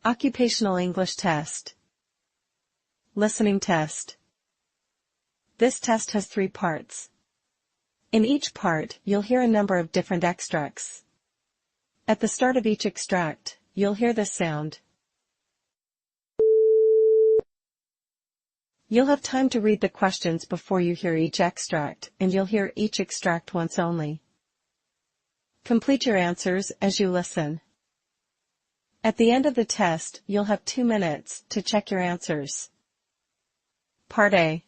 Occupational English Test. Listening Test. This test has 3 parts. In each part, you'll hear a number of different extracts. At the start of each extract, you'll hear this sound. You'll have time to read the questions before you hear each extract, and you'll hear each extract once only. Complete your answers as you listen. At the end of the test, you'll have 2 minutes to check your answers. Part A.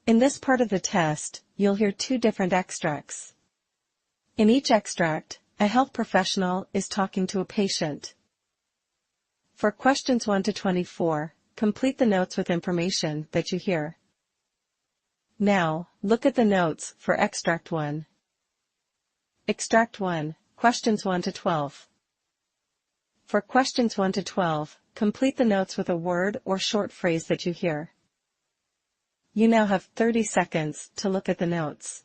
In this part of the test, you'll hear 2 different extracts. In each extract, a health professional is talking to a patient. For questions 1 to 24, complete the notes with information that you hear. Now, look at the notes for Extract 1. Extract 1, questions 1 to 12. For questions 1 to 12, complete the notes with a word or short phrase that you hear. You now have 30 seconds to look at the notes.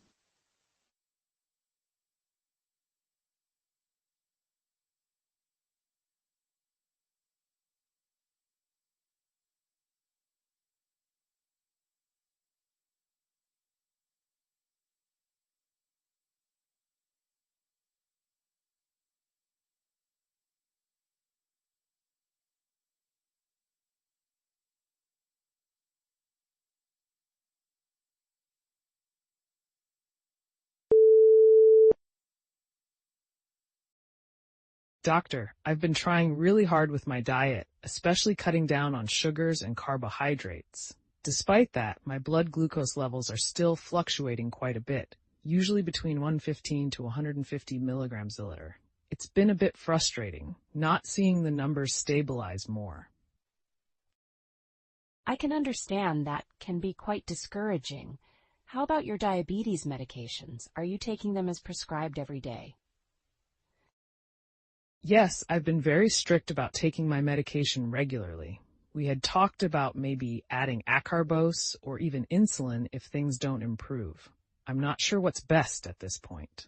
Doctor, I've been trying really hard with my diet, especially cutting down on sugars and carbohydrates. Despite that, my blood glucose levels are still fluctuating quite a bit, usually between 115 to 150 milligrams a liter. It's been a bit frustrating, not seeing the numbers stabilize more. I can understand that can be quite discouraging. How about your diabetes medications? Are you taking them as prescribed every day? Yes, I've been very strict about taking my medication regularly. We had talked about maybe adding acarbose or even insulin if things don't improve. I'm not sure what's best at this point.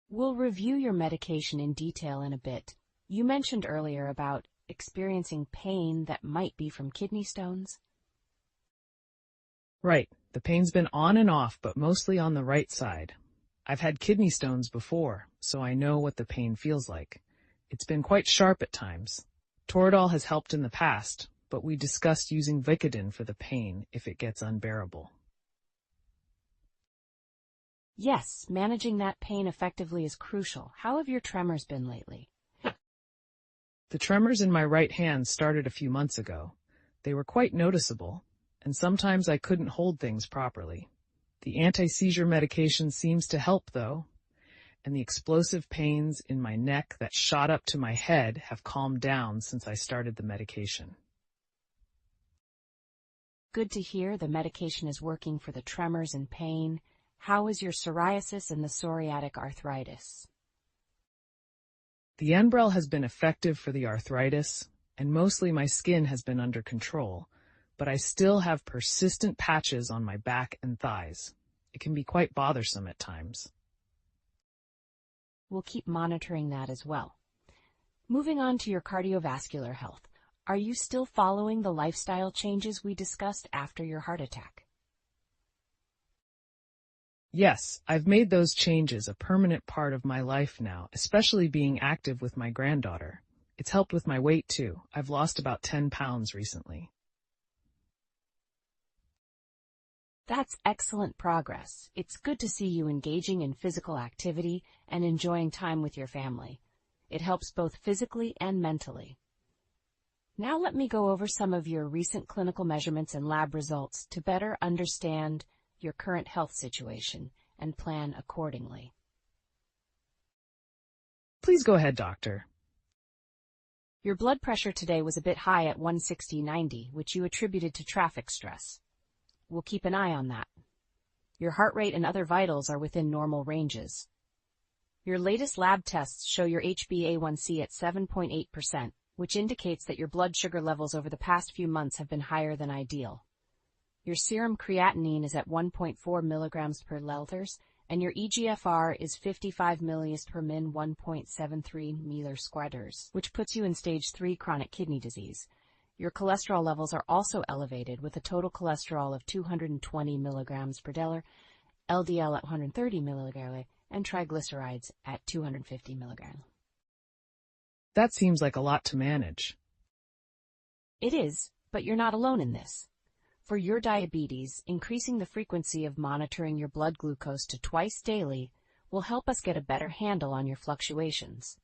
We'll review your medication in detail in a bit. You mentioned earlier about experiencing pain that might be from kidney stones. Right, the pain's been on and off, but mostly on the right side. I've had kidney stones before, so I know what the pain feels like. It's been quite sharp at times. Toradol has helped in the past, but we discussed using Vicodin for the pain if it gets unbearable. Yes, managing that pain effectively is crucial. How have your tremors been lately? The tremors in my right hand started a few months ago. They were quite noticeable, and sometimes I couldn't hold things properly. The anti-seizure medication seems to help, though, and the explosive pains in my neck that shot up to my head have calmed down since I started the medication. Good to hear the medication is working for the tremors and pain. How is your psoriasis and the psoriatic arthritis? The Enbrel has been effective for the arthritis, and mostly my skin has been under control, but I still have persistent patches on my back and thighs. It can be quite bothersome at times. We'll keep monitoring that as well. Moving on to your cardiovascular health. Are you still following the lifestyle changes we discussed after your heart attack? Yes, I've made those changes a permanent part of my life now, especially being active with my granddaughter. It's helped with my weight too. I've lost about 10 pounds recently. That's excellent progress. It's good to see you engaging in physical activity and enjoying time with your family. It helps both physically and mentally. Now let me go over some of your recent clinical measurements and lab results to better understand your current health situation and plan accordingly. Please go ahead, doctor. Your blood pressure today was a bit high at 160/90, which you attributed to traffic stress. We'll keep an eye on that. Your heart rate and other vitals are within normal ranges. Your latest lab tests show your HbA1c at 7.8%, which indicates that your blood sugar levels over the past few months have been higher than ideal. Your serum creatinine is at 1.4 milligrams per liters, and your eGFR is 55 milliliters per min 1.73 meter squares, which puts you in stage 3 chronic kidney disease. Your cholesterol levels are also elevated, with a total cholesterol of 220 milligrams per deciliter, LDL at 130 milligrams, and triglycerides at 250 milligrams. That seems like a lot to manage. It is, but you're not alone in this. For your diabetes, increasing the frequency of monitoring your blood glucose to twice daily will help us get a better handle on your fluctuations.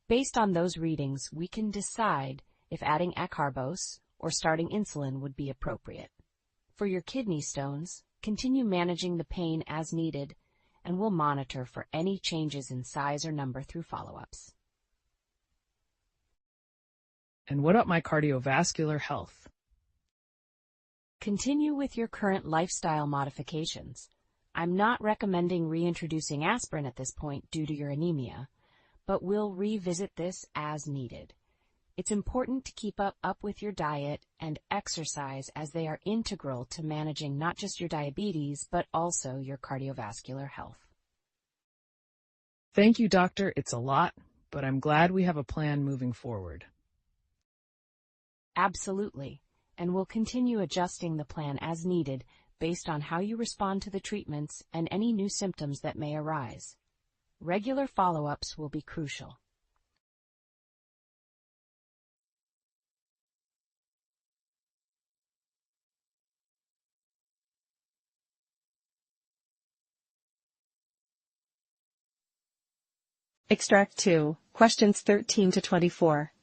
Based on those readings, we can decide if adding acarbose or starting insulin would be appropriate. For your kidney stones, continue managing the pain as needed, and we'll monitor for any changes in size or number through follow-ups. And what about my cardiovascular health? Continue with your current lifestyle modifications. I'm not recommending reintroducing aspirin at this point due to your anemia, but we'll revisit this as needed. It's important to keep up with your diet and exercise, as they are integral to managing not just your diabetes, but also your cardiovascular health. Thank you, doctor. It's a lot, but I'm glad we have a plan moving forward. Absolutely, and we'll continue adjusting the plan as needed based on how you respond to the treatments and any new symptoms that may arise. Regular follow-ups will be crucial. Extract 2, questions 13 to 24.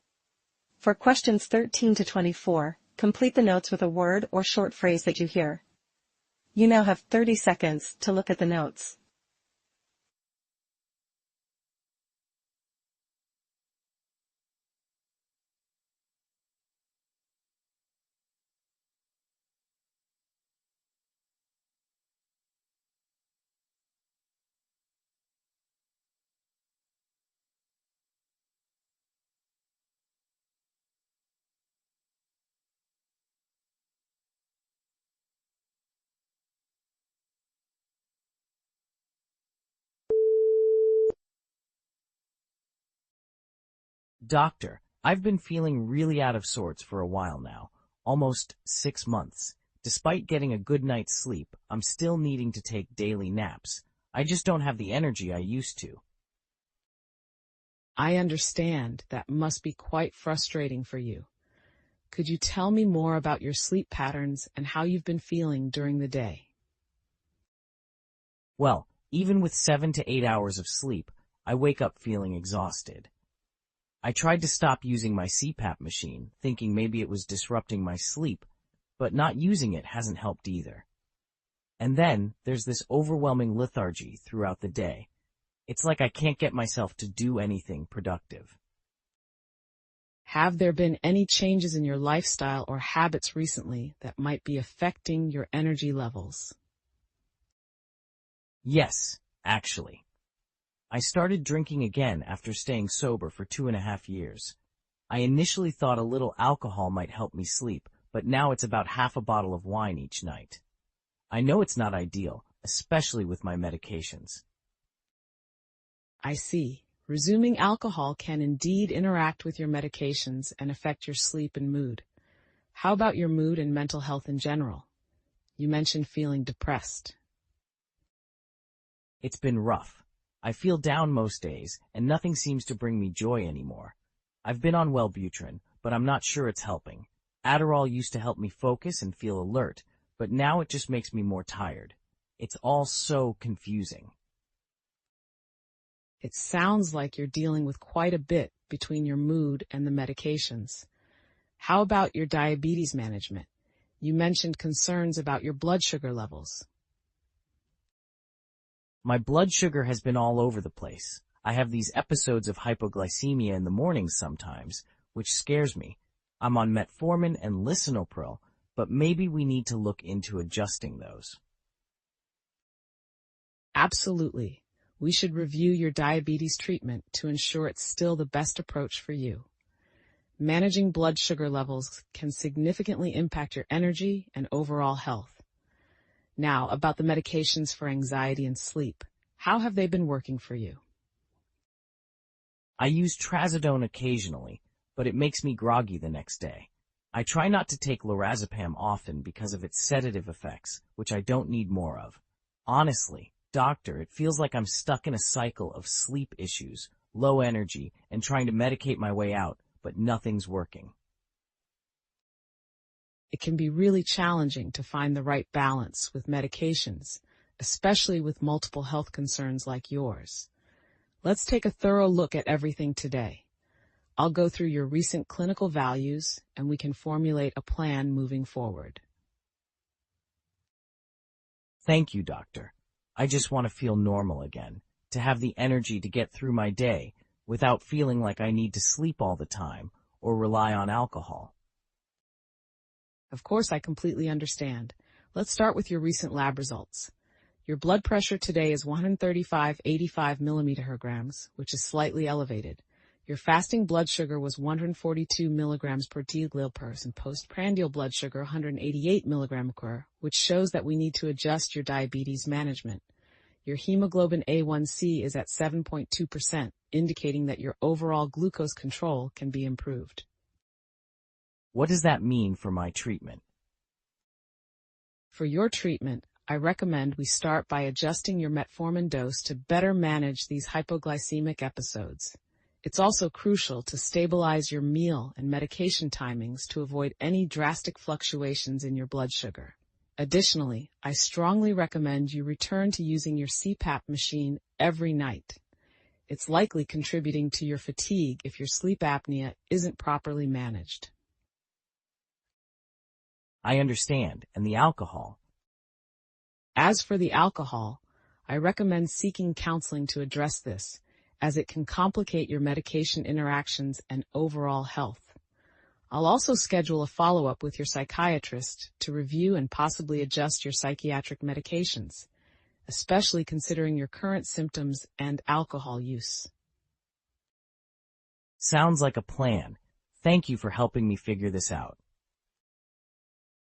For questions 13 to 24, complete the notes with a word or short phrase that you hear. You now have 30 seconds to look at the notes. Doctor, I've been feeling really out of sorts for a while now, almost 6 months. Despite getting a good night's sleep, I'm still needing to take daily naps. I just don't have the energy I used to. I understand that must be quite frustrating for you. Could you tell me more about your sleep patterns and how you've been feeling during the day? Well, even with 7 to 8 hours of sleep, I wake up feeling exhausted. I tried to stop using my CPAP machine, thinking maybe it was disrupting my sleep, but not using it hasn't helped either. And then, there's this overwhelming lethargy throughout the day. It's like I can't get myself to do anything productive. Have there been any changes in your lifestyle or habits recently that might be affecting your energy levels? Yes, actually. I started drinking again after staying sober for 2.5 years. I initially thought a little alcohol might help me sleep, but now it's about half a bottle of wine each night. I know it's not ideal, especially with my medications. I see. Resuming alcohol can indeed interact with your medications and affect your sleep and mood. How about your mood and mental health in general? You mentioned feeling depressed. It's been rough. I feel down most days, and nothing seems to bring me joy anymore. I've been on Wellbutrin, but I'm not sure it's helping. Adderall used to help me focus and feel alert, but now it just makes me more tired. It's all so confusing. It sounds like you're dealing with quite a bit between your mood and the medications. How about your diabetes management? You mentioned concerns about your blood sugar levels. My blood sugar has been all over the place. I have these episodes of hypoglycemia in the mornings sometimes, which scares me. I'm on metformin and lisinopril, but maybe we need to look into adjusting those. Absolutely. We should review your diabetes treatment to ensure it's still the best approach for you. Managing blood sugar levels can significantly impact your energy and overall health. Now, about the medications for anxiety and sleep. How have they been working for you? I use trazodone occasionally, but it makes me groggy the next day. I try not to take lorazepam often because of its sedative effects, which I don't need more of. Honestly, doctor, it feels like I'm stuck in a cycle of sleep issues, low energy, and trying to medicate my way out, but nothing's working. It can be really challenging to find the right balance with medications, especially with multiple health concerns like yours. Let's take a thorough look at everything today. I'll go through your recent clinical values, and we can formulate a plan moving forward. Thank you, doctor. I just want to feel normal again, to have the energy to get through my day without feeling like I need to sleep all the time or rely on alcohol. Of course, I completely understand. Let's start with your recent lab results. Your blood pressure today is 135/85 milliliters, which is slightly elevated. Your fasting blood sugar was 142 milligrams per deciliter and postprandial blood sugar 188 milligrams per, which shows that we need to adjust your diabetes management. Your hemoglobin A1C is at 7.2%, indicating that your overall glucose control can be improved. What does that mean for my treatment? For your treatment, I recommend we start by adjusting your metformin dose to better manage these hypoglycemic episodes. It's also crucial to stabilize your meal and medication timings to avoid any drastic fluctuations in your blood sugar. Additionally, I strongly recommend you return to using your CPAP machine every night. It's likely contributing to your fatigue if your sleep apnea isn't properly managed. I understand. And the alcohol? As for the alcohol, I recommend seeking counseling to address this, as it can complicate your medication interactions and overall health. I'll also schedule a follow-up with your psychiatrist to review and possibly adjust your psychiatric medications, especially considering your current symptoms and alcohol use. Sounds like a plan. Thank you for helping me figure this out.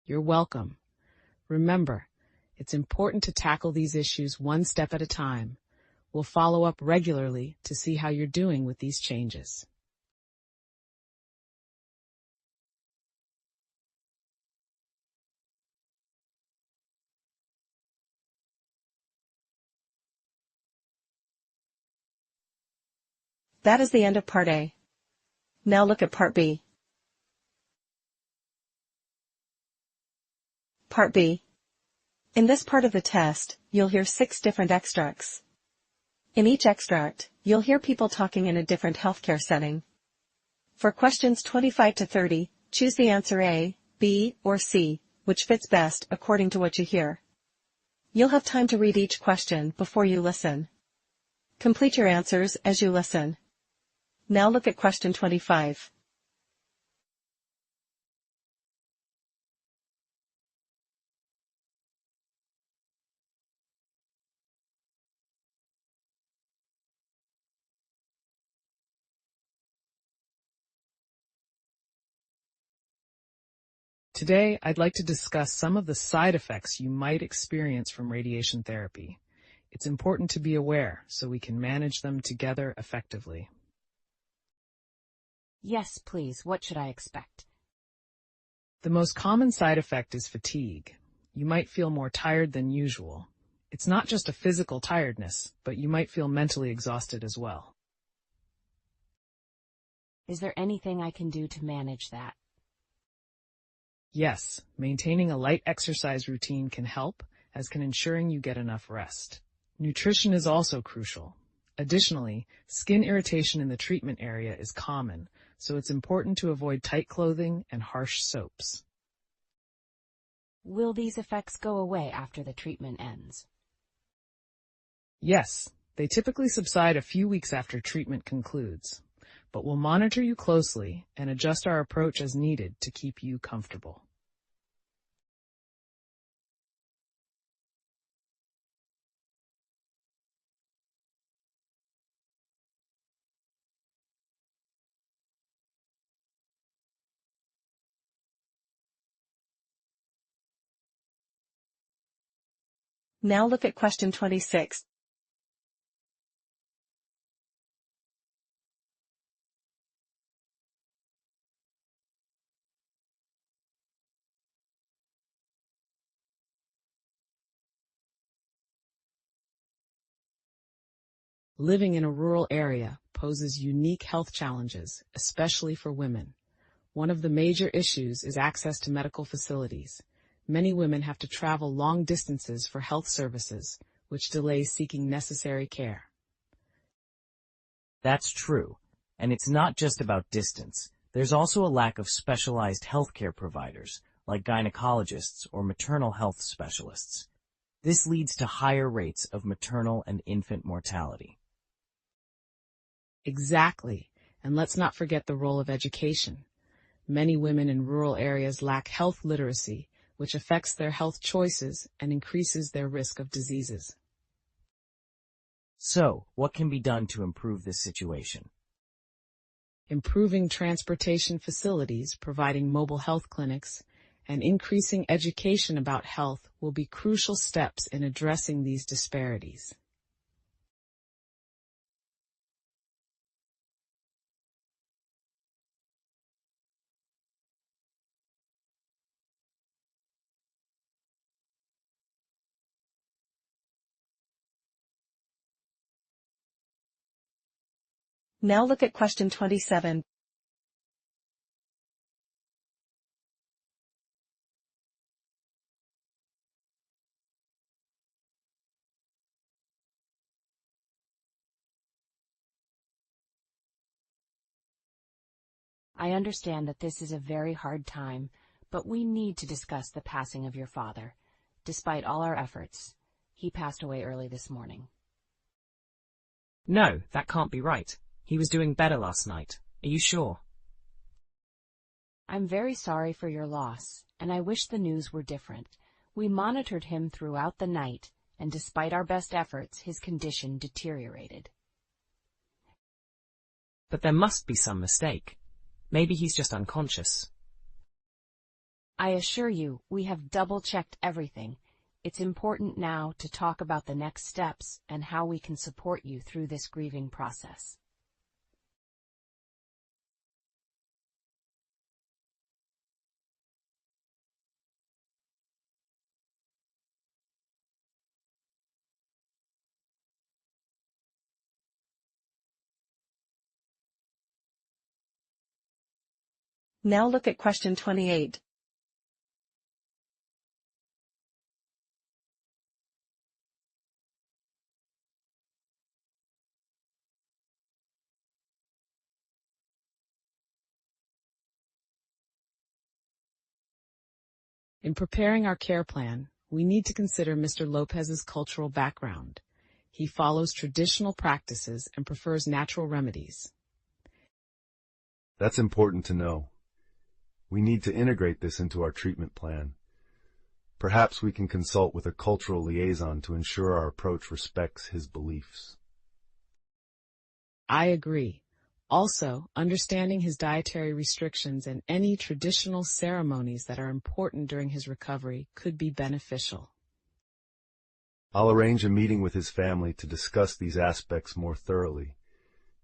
You're welcome. Remember, it's important to tackle these issues one step at a time. We'll follow up regularly to see how you're doing with these changes. That is the end of Part A. Now look at Part B. Part B. In this part of the test, you'll hear 6 different extracts. In each extract, you'll hear people talking in a different healthcare setting. For questions 25 to 30, choose the answer A, B, or C, which fits best according to what you hear. You'll have time to read each question before you listen. Complete your answers as you listen. Now look at question 25. Today, I'd like to discuss some of the side effects you might experience from radiation therapy. It's important to be aware so we can manage them together effectively. Yes, please. What should I expect? The most common side effect is fatigue. You might feel more tired than usual. It's not just a physical tiredness, but you might feel mentally exhausted as well. Is there anything I can do to manage that? Yes, maintaining a light exercise routine can help, as can ensuring you get enough rest. Nutrition is also crucial. Additionally, skin irritation in the treatment area is common, so it's important to avoid tight clothing and harsh soaps. Will these effects go away after the treatment ends? Yes, they typically subside a few weeks after treatment concludes, but we'll monitor you closely and adjust our approach as needed to keep you comfortable. Now look at question 26. Living in a rural area poses unique health challenges, especially for women. One of the major issues is access to medical facilities. Many women have to travel long distances for health services, which delays seeking necessary care. That's true. And it's not just about distance. There's also a lack of specialized healthcare providers, like gynecologists or maternal health specialists. This leads to higher rates of maternal and infant mortality. Exactly. And let's not forget the role of education. Many women in rural areas lack health literacy, which affects their health choices and increases their risk of diseases. So, what can be done to improve this situation? Improving transportation facilities, providing mobile health clinics, and increasing education about health will be crucial steps in addressing these disparities. Now look at question 27. I understand that this is a very hard time, but we need to discuss the passing of your father. Despite all our efforts, he passed away early this morning. No, that can't be right. He was doing better last night. Are you sure? I'm very sorry for your loss, and I wish the news were different. We monitored him throughout the night, and despite our best efforts, his condition deteriorated. But there must be some mistake. Maybe he's just unconscious. I assure you, we have double-checked everything. It's important now to talk about the next steps and how we can support you through this grieving process. Now look at question 28. In preparing our care plan, we need to consider Mr. Lopez's cultural background. He follows traditional practices and prefers natural remedies. That's important to know. We need to integrate this into our treatment plan. Perhaps we can consult with a cultural liaison to ensure our approach respects his beliefs. I agree. Also, understanding his dietary restrictions and any traditional ceremonies that are important during his recovery could be beneficial. I'll arrange a meeting with his family to discuss these aspects more thoroughly.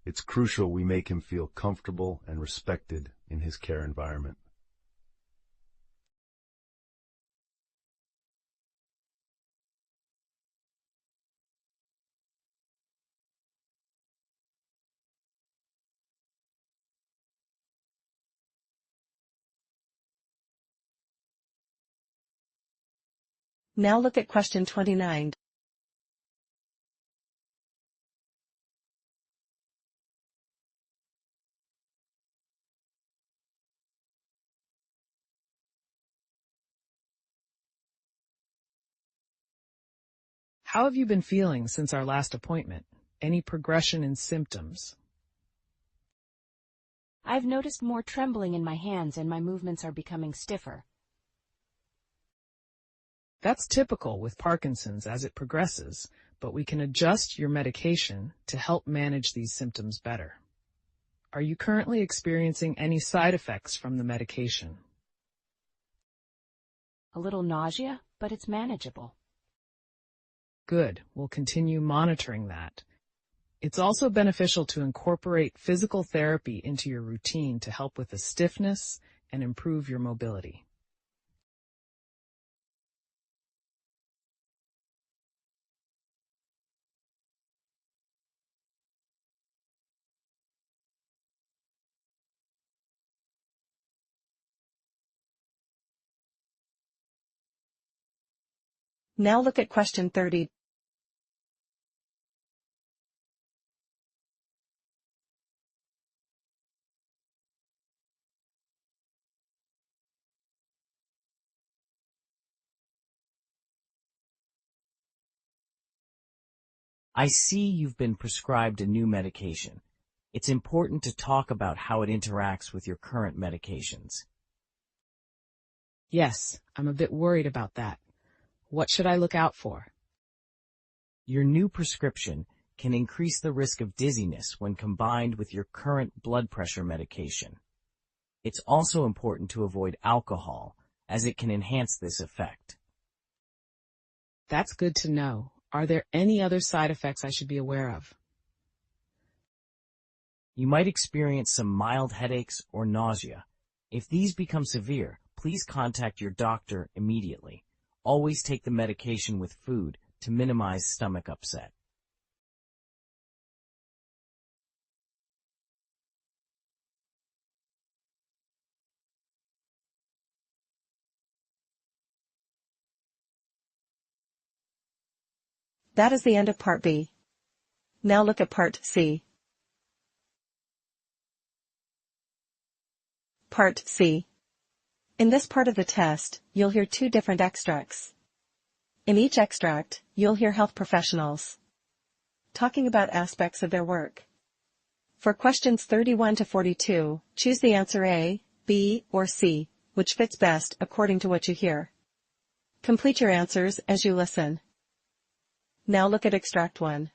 It's crucial we make him feel comfortable and respected in his care environment. Now look at question 29. How have you been feeling since our last appointment? Any progression in symptoms? I've noticed more trembling in my hands and my movements are becoming stiffer. That's typical with Parkinson's as it progresses, but we can adjust your medication to help manage these symptoms better. Are you currently experiencing any side effects from the medication? A little nausea, but it's manageable. Good. We'll continue monitoring that. It's also beneficial to incorporate physical therapy into your routine to help with the stiffness and improve your mobility. Now look at question 30. I see you've been prescribed a new medication. It's important to talk about how it interacts with your current medications. Yes, I'm a bit worried about that. What should I look out for? Your new prescription can increase the risk of dizziness when combined with your current blood pressure medication. It's also important to avoid alcohol, as it can enhance this effect. That's good to know. Are there any other side effects I should be aware of? You might experience some mild headaches or nausea. If these become severe, please contact your doctor immediately. Always take the medication with food to minimize stomach upset. That is the end of Part B. Now look at Part C. Part C. In this part of the test, you'll hear two different extracts. In each extract, you'll hear health professionals talking about aspects of their work. For questions 31 to 42, choose the answer A, B, or C, which fits best according to what you hear. Complete your answers as you listen. Now look at extract 1.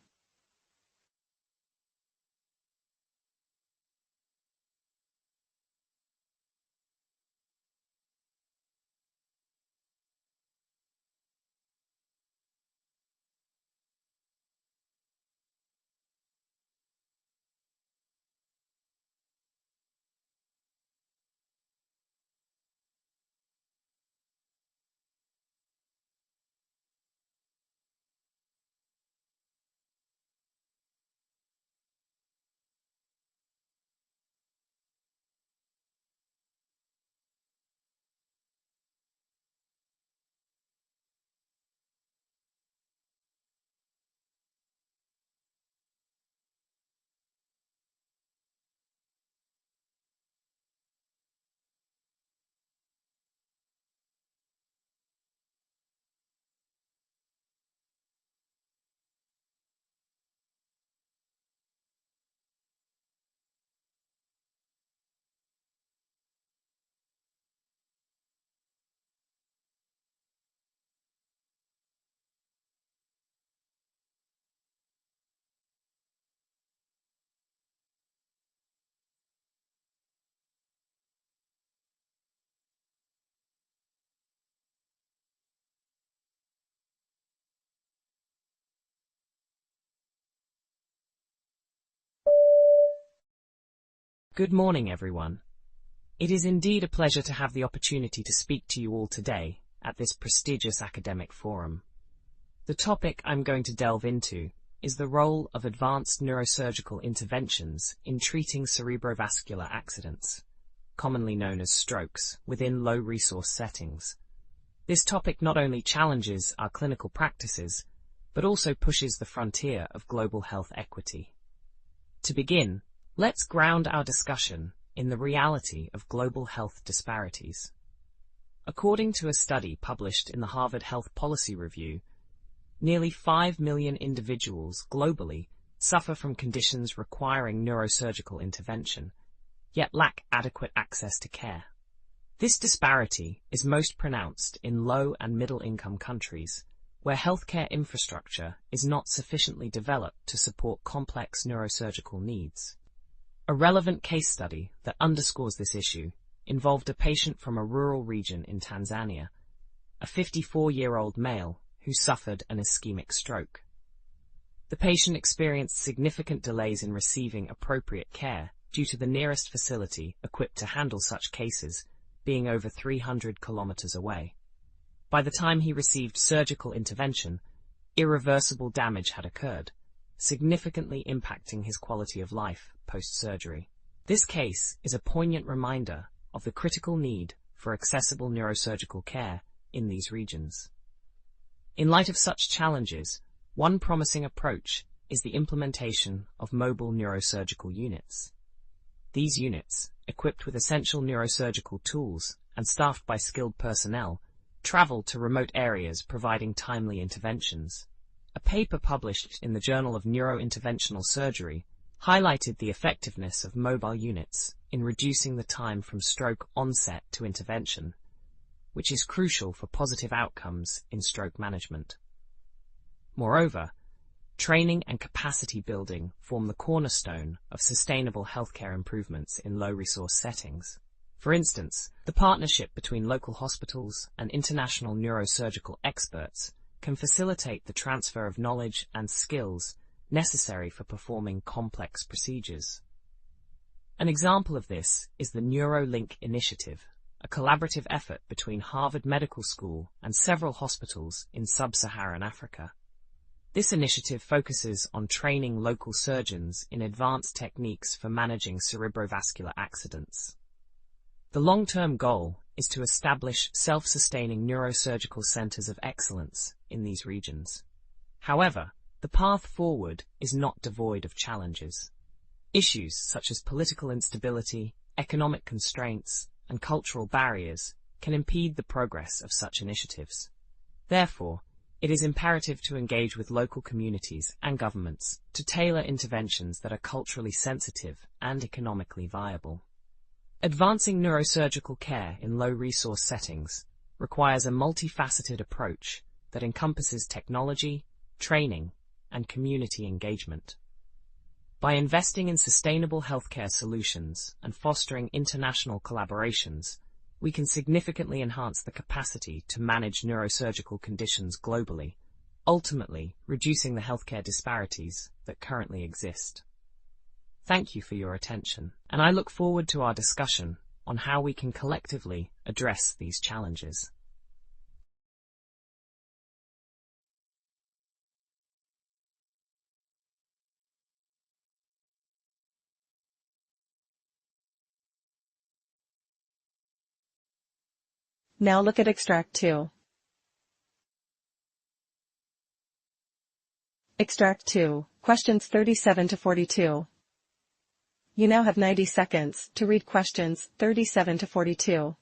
Good morning, everyone. It is indeed a pleasure to have the opportunity to speak to you all today at this prestigious academic forum. The topic I'm going to delve into is the role of advanced neurosurgical interventions in treating cerebrovascular accidents, commonly known as strokes, within low-resource settings. This topic not only challenges our clinical practices, but also pushes the frontier of global health equity. To begin, let's ground our discussion in the reality of global health disparities. According to a study published in the Harvard Health Policy Review, nearly 5 million individuals globally suffer from conditions requiring neurosurgical intervention, yet lack adequate access to care. This disparity is most pronounced in low and middle-income countries, where healthcare infrastructure is not sufficiently developed to support complex neurosurgical needs. A relevant case study that underscores this issue involved a patient from a rural region in Tanzania, a 54-year-old male who suffered an ischemic stroke. The patient experienced significant delays in receiving appropriate care due to the nearest facility equipped to handle such cases being over 300 kilometers away. By the time he received surgical intervention, irreversible damage had occurred, significantly impacting his quality of life post-surgery. This case is a poignant reminder of the critical need for accessible neurosurgical care in these regions. In light of such challenges, one promising approach is the implementation of mobile neurosurgical units. These units, equipped with essential neurosurgical tools and staffed by skilled personnel, travel to remote areas providing timely interventions. A paper published in the Journal of Neurointerventional Surgery highlighted the effectiveness of mobile units in reducing the time from stroke onset to intervention, which is crucial for positive outcomes in stroke management. Moreover, training and capacity building form the cornerstone of sustainable healthcare improvements in low-resource settings. For instance, the partnership between local hospitals and international neurosurgical experts can facilitate the transfer of knowledge and skills necessary for performing complex procedures. An example of this is the NeuroLink initiative, a collaborative effort between Harvard Medical School and several hospitals in sub-Saharan Africa. This initiative focuses on training local surgeons in advanced techniques for managing cerebrovascular accidents. The long-term goal is to establish self-sustaining neurosurgical centers of excellence in these regions. However, the path forward is not devoid of challenges. Issues such as political instability, economic constraints, and cultural barriers can impede the progress of such initiatives. Therefore, it is imperative to engage with local communities and governments to tailor interventions that are culturally sensitive and economically viable. Advancing neurosurgical care in low-resource settings requires a multifaceted approach that encompasses technology, training, and community engagement. By investing in sustainable healthcare solutions and fostering international collaborations, we can significantly enhance the capacity to manage neurosurgical conditions globally, ultimately reducing the healthcare disparities that currently exist. Thank you for your attention, and I look forward to our discussion on how we can collectively address these challenges. Now look at Extract 2. Extract 2, questions 37 to 42. You now have 90 seconds to read questions 37 to 42.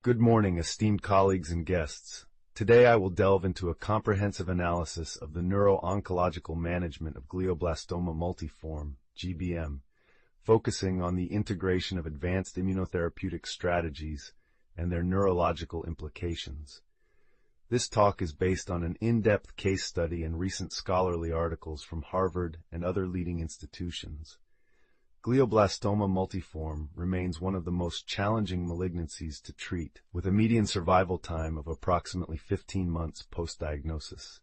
Good morning, esteemed colleagues and guests. Today I will delve into a comprehensive analysis of the neuro-oncological management of glioblastoma multiforme, GBM, focusing on the integration of advanced immunotherapeutic strategies and their neurological implications. This talk is based on an in-depth case study and recent scholarly articles from Harvard and other leading institutions. Glioblastoma multiforme remains one of the most challenging malignancies to treat, with a median survival time of approximately 15 months post-diagnosis.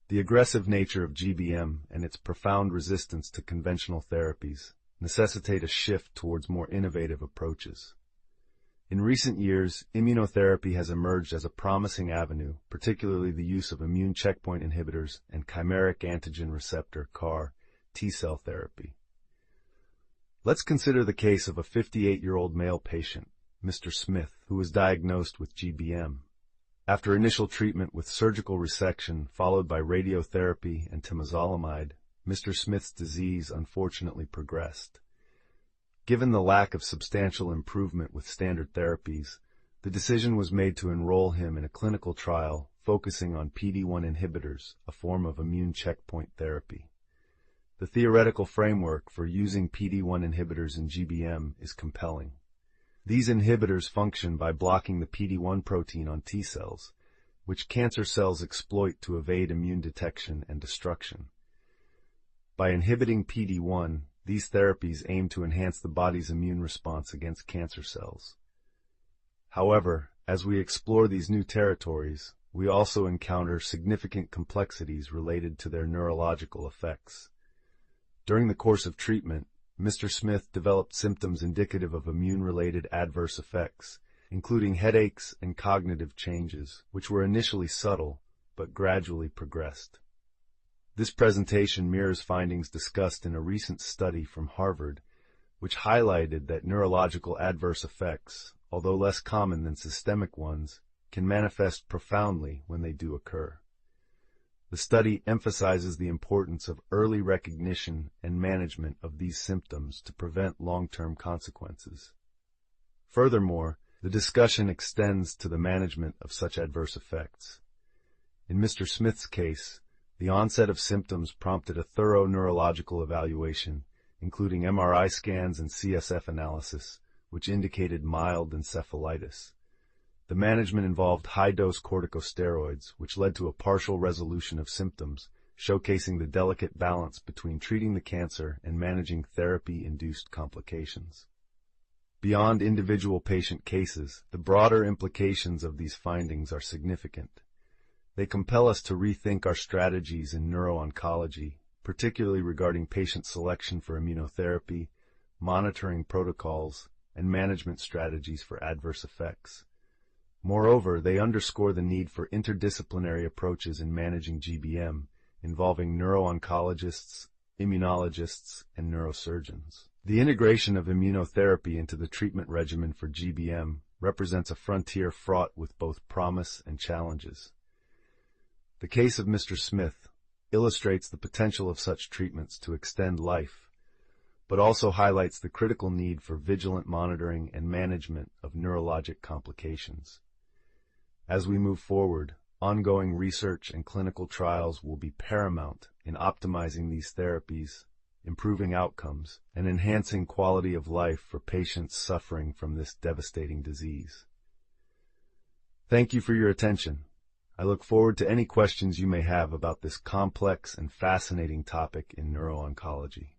The aggressive nature of GBM and its profound resistance to conventional therapies necessitate a shift towards more innovative approaches. In recent years, immunotherapy has emerged as a promising avenue, particularly the use of immune checkpoint inhibitors and chimeric antigen receptor (CAR) T-cell therapy. Let's consider the case of a 58-year-old male patient, Mr. Smith, who was diagnosed with GBM. After initial treatment with surgical resection followed by radiotherapy and temozolomide, Mr. Smith's disease unfortunately progressed. Given the lack of substantial improvement with standard therapies, the decision was made to enroll him in a clinical trial focusing on PD-1 inhibitors, a form of immune checkpoint therapy. The theoretical framework for using PD-1 inhibitors in GBM is compelling. These inhibitors function by blocking the PD-1 protein on T cells, which cancer cells exploit to evade immune detection and destruction. By inhibiting PD-1, these therapies aim to enhance the body's immune response against cancer cells. However, as we explore these new territories, we also encounter significant complexities related to their neurological effects. During the course of treatment, Mr. Smith developed symptoms indicative of immune-related adverse effects, including headaches and cognitive changes, which were initially subtle but gradually progressed. This presentation mirrors findings discussed in a recent study from Harvard, which highlighted that neurological adverse effects, although less common than systemic ones, can manifest profoundly when they do occur. The study emphasizes the importance of early recognition and management of these symptoms to prevent long-term consequences. Furthermore, the discussion extends to the management of such adverse effects. In Mr. Smith's case, the onset of symptoms prompted a thorough neurological evaluation, including MRI scans and CSF analysis, which indicated mild encephalitis. The management involved high-dose corticosteroids, which led to a partial resolution of symptoms, showcasing the delicate balance between treating the cancer and managing therapy-induced complications. Beyond individual patient cases, the broader implications of these findings are significant. They compel us to rethink our strategies in neuro-oncology, particularly regarding patient selection for immunotherapy, monitoring protocols, and management strategies for adverse effects. Moreover, they underscore the need for interdisciplinary approaches in managing GBM, involving neuro-oncologists, immunologists, and neurosurgeons. The integration of immunotherapy into the treatment regimen for GBM represents a frontier fraught with both promise and challenges. The case of Mr. Smith illustrates the potential of such treatments to extend life, but also highlights the critical need for vigilant monitoring and management of neurologic complications. As we move forward, ongoing research and clinical trials will be paramount in optimizing these therapies, improving outcomes, and enhancing quality of life for patients suffering from this devastating disease. Thank you for your attention. I look forward to any questions you may have about this complex and fascinating topic in neuro-oncology.